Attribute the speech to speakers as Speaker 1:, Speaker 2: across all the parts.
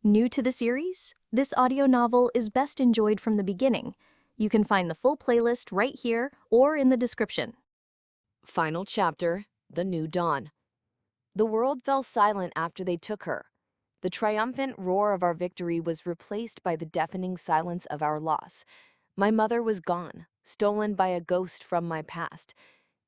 Speaker 1: New to the series? This audio novel is best enjoyed from the beginning. You can find the full playlist right here or in the description.
Speaker 2: Final chapter, The New Dawn. The world fell silent after they took her. The triumphant roar of our victory was replaced by the deafening silence of our loss. My mother was gone, stolen by a ghost from my past.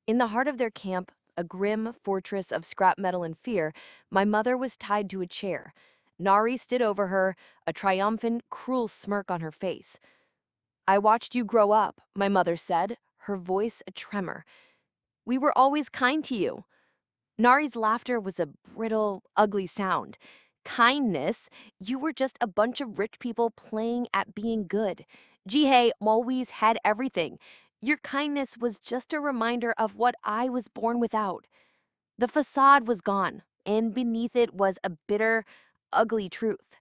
Speaker 2: In the heart of their camp, a grim fortress of scrap metal and fear, my mother was tied to a chair. Nari stood over her, a triumphant, cruel smirk on her face. "I watched you grow up," my mother said, her voice a tremor. "We were always kind to you." Nari's laughter was a brittle, ugly sound. "Kindness? You were just a bunch of rich people playing at being good. Jihei always had everything. Your kindness was just a reminder of what I was born without." The facade was gone, and beneath it was a bitter, ugly truth.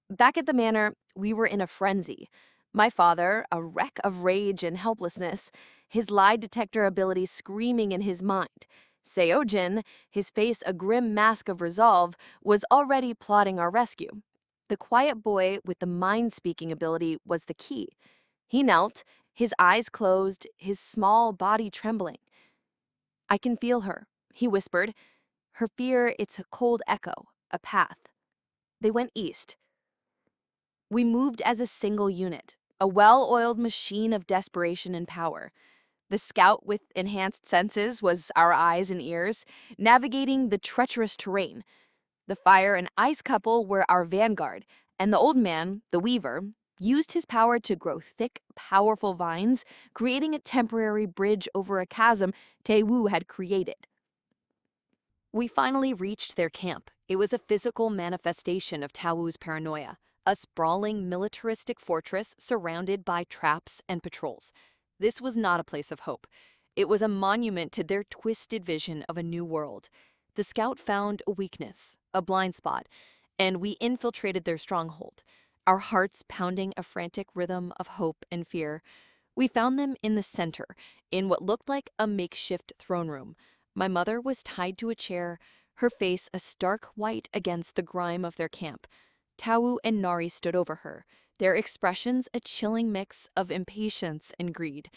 Speaker 2: Back at the manor, we were in a frenzy. My father, a wreck of rage and helplessness, his lie detector ability screaming in his mind. Seojin, his face a grim mask of resolve, was already plotting our rescue. The quiet boy with the mind-speaking ability was the key. He knelt, his eyes closed, his small body trembling. "I can feel her," he whispered. "Her fear, it's a cold echo, a path." They went east. We moved as a single unit, a well-oiled machine of desperation and power. The scout with enhanced senses was our eyes and ears, navigating the treacherous terrain. The fire and ice couple were our vanguard, and the old man, the weaver, used his power to grow thick, powerful vines, creating a temporary bridge over a chasm Taewoo had created. We finally reached their camp. It was a physical manifestation of Taewoo's paranoia, a sprawling militaristic fortress surrounded by traps and patrols. This was not a place of hope. It was a monument to their twisted vision of a new world. The scout found a weakness, a blind spot, and we infiltrated their stronghold, our hearts pounding a frantic rhythm of hope and fear. We found them in the center, in what looked like a makeshift throne room. My mother was tied to a chair, her face a stark white against the grime of their camp. Taewoo and Nari stood over her, their expressions a chilling mix of impatience and greed.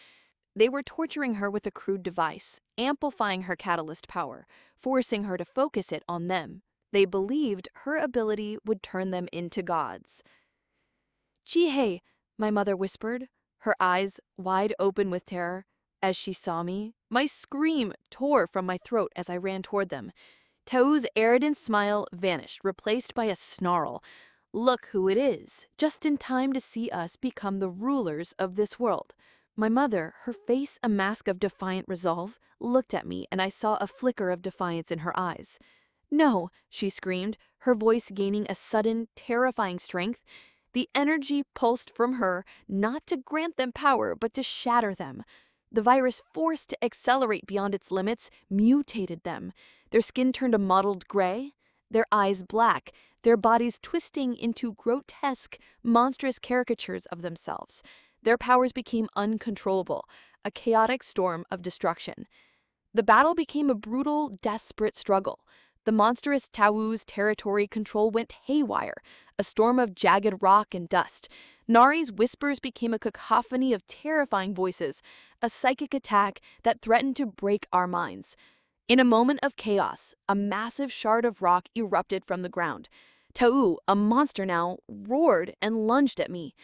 Speaker 2: They were torturing her with a crude device, amplifying her catalyst power, forcing her to focus it on them. They believed her ability would turn them into gods. "Jihei," my mother whispered, her eyes wide open with terror. As she saw me, my scream tore from my throat as I ran toward them. Taewoo's arrogant smile vanished, replaced by a snarl. "Look who it is, just in time to see us become the rulers of this world." My mother, her face a mask of defiant resolve, looked at me, and I saw a flicker of defiance in her eyes. "No," she screamed, her voice gaining a sudden, terrifying strength. The energy pulsed from her, not to grant them power, but to shatter them. The virus, forced to accelerate beyond its limits, mutated them. Their skin turned a mottled gray, their eyes black, their bodies twisting into grotesque, monstrous caricatures of themselves. Their powers became uncontrollable, a chaotic storm of destruction. The battle became a brutal, desperate struggle. The monstrous Taewoo's territory control went haywire, a storm of jagged rock and dust. Nari's whispers became a cacophony of terrifying voices, a psychic attack that threatened to break our minds. In a moment of chaos, a massive shard of rock erupted from the ground. Taewoo, a monster now, roared and lunged at me.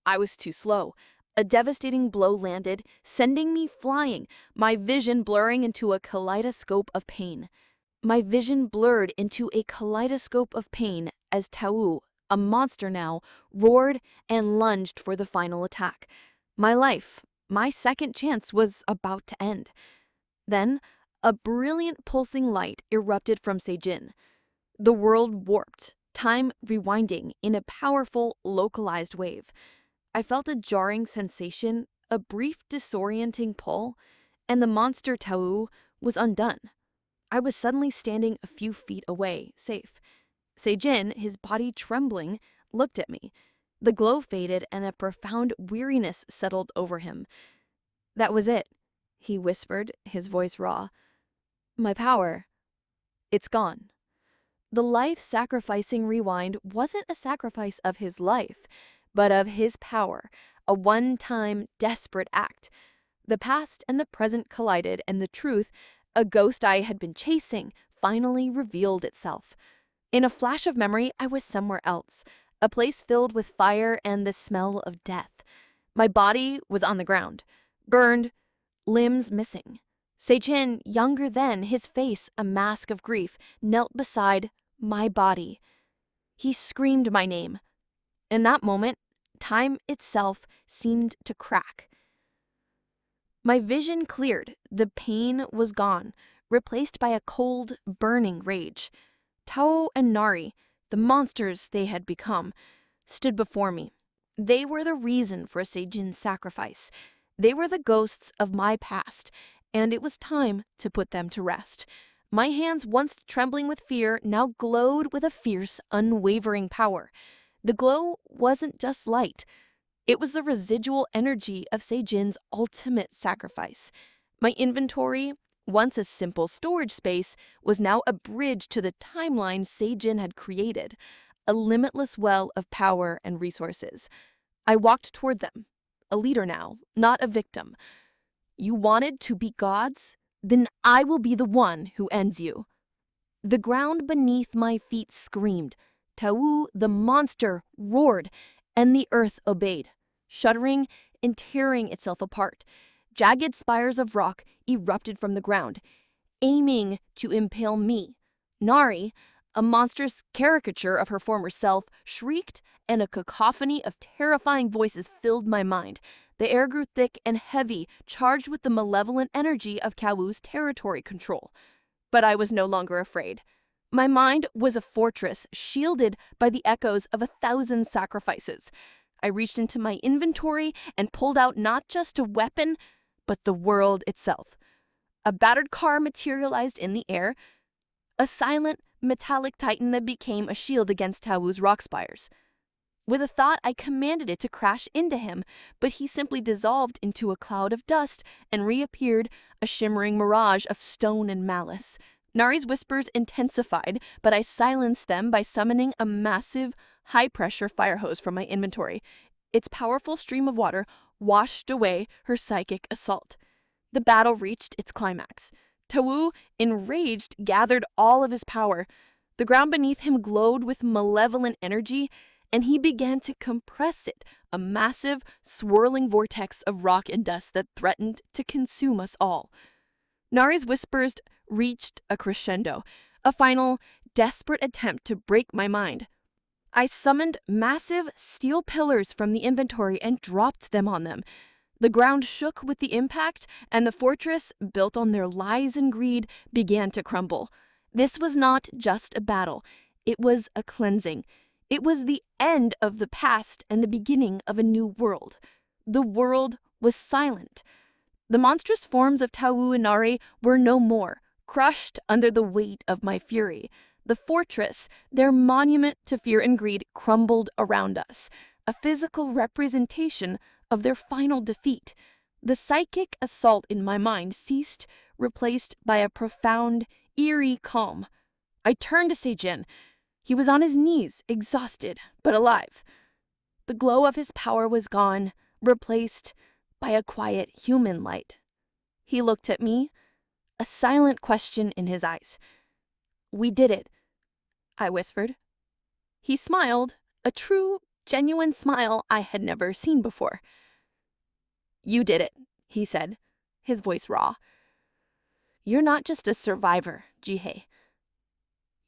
Speaker 2: I was too slow. A devastating blow landed, sending me flying, my vision blurring into a kaleidoscope of pain. My vision blurred into a kaleidoscope of pain as Taewoo, a monster now, roared and lunged for the final attack. My life, my second chance, was about to end. Then, a brilliant pulsing light erupted from Seijin. The world warped, time rewinding in a powerful, localized wave. I felt a jarring sensation, a brief disorienting pull, and the monster Taewoo was undone. I was suddenly standing a few feet away, safe. Seijin, his body trembling, looked at me. The glow faded and a profound weariness settled over him. "That was it," he whispered, his voice raw. "My power, it's gone." The life-sacrificing rewind wasn't a sacrifice of his life, but of his power, a one-time, desperate act. The past and the present collided, and the truth, a ghost I had been chasing, finally revealed itself. In a flash of memory, I was somewhere else, a place filled with fire and the smell of death. My body was on the ground, burned, limbs missing. Seijin, younger then, his face a mask of grief, knelt beside my body. He screamed my name. In that moment, time itself seemed to crack. My vision cleared, the pain was gone, replaced by a cold, burning rage. Tao and Nari, the monsters they had become, stood before me. They were the reason for Seijin's sacrifice. They were the ghosts of my past, and it was time to put them to rest. My hands, once trembling with fear, now glowed with a fierce, unwavering power. The glow wasn't just light. It was the residual energy of Seijin's ultimate sacrifice. My inventory, once a simple storage space, was now a bridge to the timeline Seijin had created, a limitless well of power and resources. I walked toward them, a leader now, not a victim. You wanted to be gods? Then I will be the one who ends you. The ground beneath my feet screamed. Tau, the monster, roared, and the earth obeyed, shuddering and tearing itself apart. Jagged spires of rock erupted from the ground, aiming to impale me. Nari, a monstrous caricature of her former self, shrieked, and a cacophony of terrifying voices filled my mind. The air grew thick and heavy, charged with the malevolent energy of Kawu's territory control. But I was no longer afraid. My mind was a fortress shielded by the echoes of 1,000 sacrifices. I reached into my inventory and pulled out not just a weapon, but the world itself. A battered car materialized in the air, a silent, metallic titan that became a shield against Tawu's rock spires. With a thought, I commanded it to crash into him, but he simply dissolved into a cloud of dust and reappeared, a shimmering mirage of stone and malice. Nari's whispers intensified, but I silenced them by summoning a massive, high-pressure fire hose from my inventory. Its powerful stream of water washed away her psychic assault. The battle reached its climax. Tawu, enraged, gathered all of his power. The ground beneath him glowed with malevolent energy, and he began to compress it, a massive, swirling vortex of rock and dust that threatened to consume us all. Nari's whispers reached a crescendo, a final, desperate attempt to break my mind. I summoned massive steel pillars from the inventory and dropped them on them. The ground shook with the impact, and the fortress, built on their lies and greed, began to crumble. This was not just a battle. It was a cleansing. It was the end of the past and the beginning of a new world. The world was silent. The monstrous forms of Tau and Nari were no more, crushed under the weight of my fury. The fortress, their monument to fear and greed, crumbled around us, a physical representation of their final defeat. The psychic assault in my mind ceased, replaced by a profound, eerie calm. I turned to Seijin. He was on his knees, exhausted, but alive. The glow of his power was gone, replaced by a quiet human light. He looked at me, a silent question in his eyes. "We did it," I whispered. He smiled, a true, genuine smile I had never seen before. "You did it," he said, his voice raw. "You're not just a survivor, Jihei.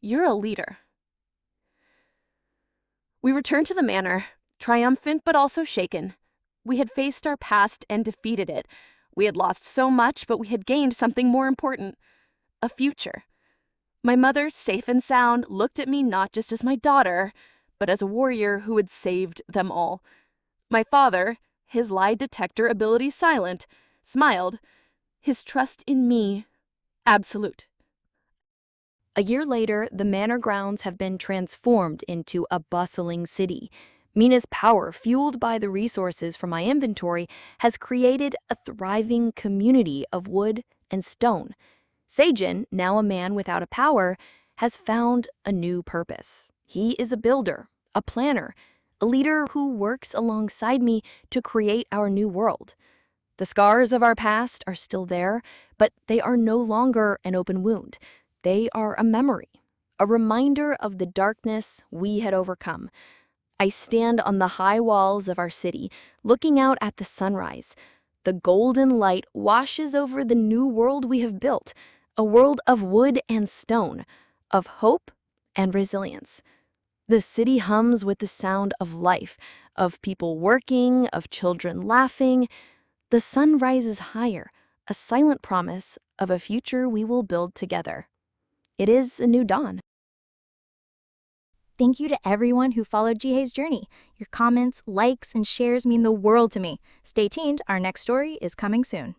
Speaker 2: You're a leader." We returned to the manor, triumphant but also shaken. We had faced our past and defeated it. We had lost so much, but we had gained something more important, a future. My mother, safe and sound, looked at me not just as my daughter, but as a warrior who had saved them all. My father, his lie detector ability silent, smiled, his trust in me absolute. A year later, the manor grounds have been transformed into a bustling city. Mina's power, fueled by the resources from my inventory, has created a thriving community of wood and stone. Seijin, now a man without a power, has found a new purpose. He is a builder, a planner, a leader who works alongside me to create our new world. The scars of our past are still there, but they are no longer an open wound. They are a memory, a reminder of the darkness we had overcome. I stand on the high walls of our city, looking out at the sunrise. The golden light washes over the new world we have built, a world of wood and stone, of hope and resilience. The city hums with the sound of life, of people working, of children laughing. The sun rises higher, a silent promise of a future we will build together. It is a new dawn.
Speaker 1: Thank you to everyone who followed Jihei's journey. Your comments, likes, and shares mean the world to me. Stay tuned, our next story is coming soon.